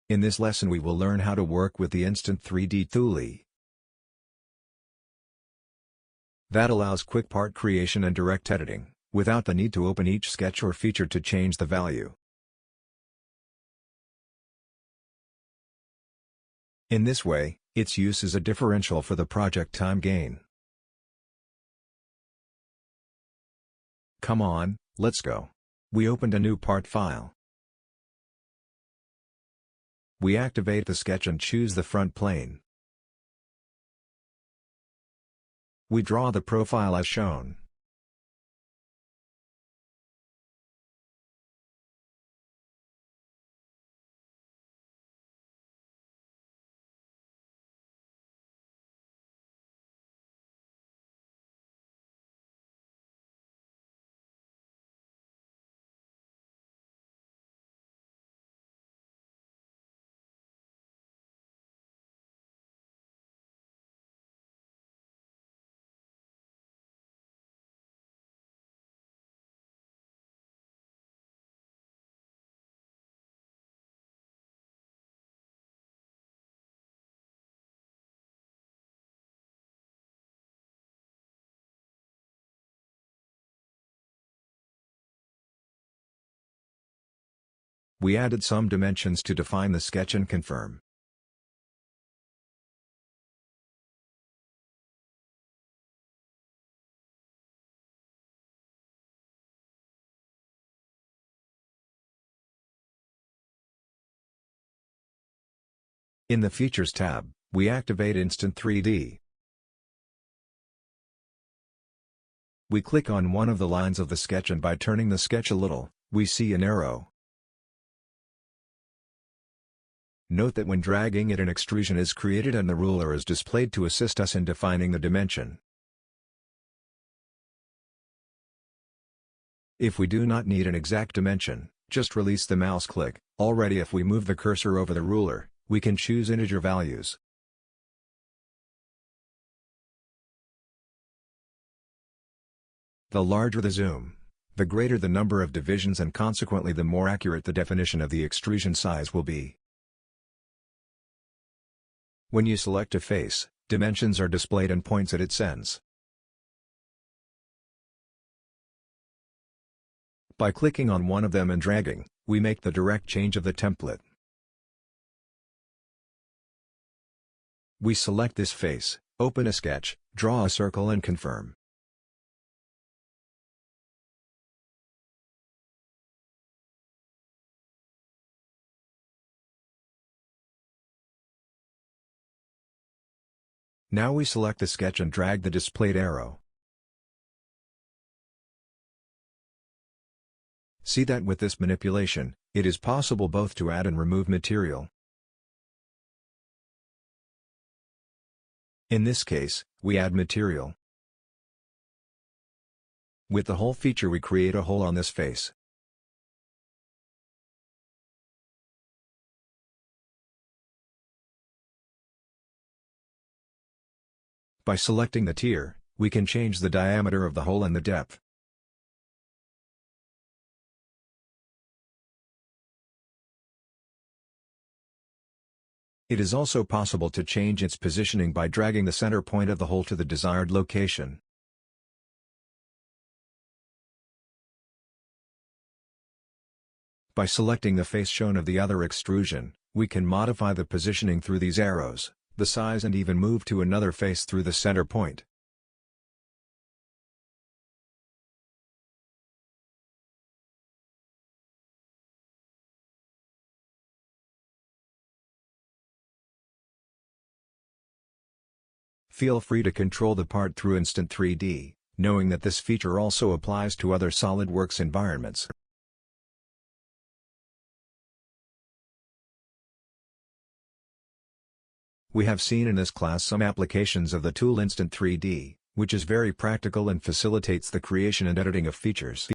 In this lesson we will learn how to work with the Instant 3D tool that allows quick part creation and direct editing, without the need to open each sketch or feature to change the value. In this way, its use is a differential for the project time gain. Come on, let's go. We opened a new part file. We activate the sketch and choose the front plane. We draw the profile as shown. We added some dimensions to define the sketch and confirm. In the Features tab, we activate Instant 3D. We click on one of the lines of the sketch and by turning the sketch a little, we see an arrow. Note that when dragging it an extrusion is created and the ruler is displayed to assist us in defining the dimension. If we do not need an exact dimension, just release the mouse click. Already if we move the cursor over the ruler, we can choose integer values. The larger the zoom, the greater the number of divisions and consequently the more accurate the definition of the extrusion size will be. When you select a face, dimensions are displayed and points at its ends. By clicking on one of them and dragging, we make the direct change of the template. We select this face, open a sketch, draw a circle and confirm. Now we select the sketch and drag the displayed arrow. See that with this manipulation, it is possible both to add and remove material. In this case, we add material. With the hole feature we create a hole on this face. By selecting the tier, we can change the diameter of the hole and the depth. It is also possible to change its positioning by dragging the center point of the hole to the desired location. By selecting the face shown of the other extrusion, we can modify the positioning through these arrows, the size and even move to another face through the center point. Feel free to control the part through Instant 3D, knowing that this feature also applies to other SolidWorks environments. We have seen in this class some applications of the tool Instant 3D, which is very practical and facilitates the creation and editing of features.